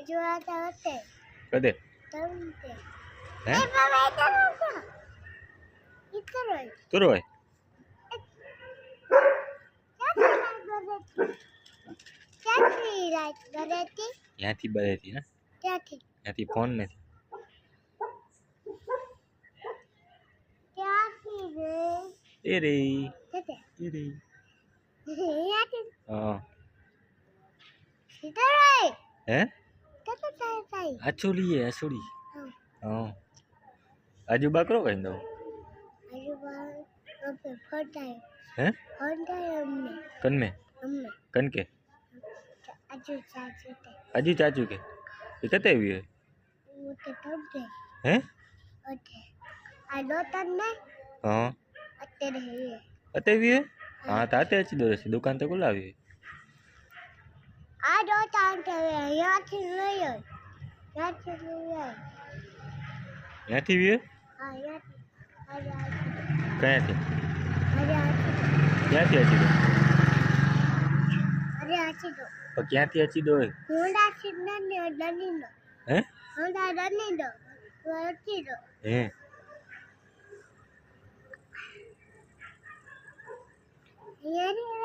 जो आता होते कदे तमते हैं ए बाबा इधर है तो रोय क्याथी रात गरेती याथी बरेती ना क्याथी याथी फोन નથી क्याथी रे એ રે કેતે એ રે याथी હા इधर है હે કેતે થાય આછોલી આછોલી હા હા આજુ બાકરો કઈ દો આજુબાજુ ઓકે ફટાય હે ફટાય કનમે અમને કનકે આજુ ચાચુ તે આજુ ચાચુ કે એ કતે આવી હે वो तो तमते હે ओके आ दो तन्ने હા અત્યારે હે અતે આવી હે હા તાતે અચી દો રસી દુકાન તો ખુલાવી આ દો તાંતે અહીંયાથી લઈ આવ ત્યાંથી લઈ આવ ત્યાંથી આવી હે હા અહીંયાથી કયાથી અરે ક્યાંથી અચી દો આછી દો તો ક્યાંથી અચી દો હોંડા સિગ્નલ ને દની દો હે હોંડા દની દો વળતી દો હે અહીંયાથી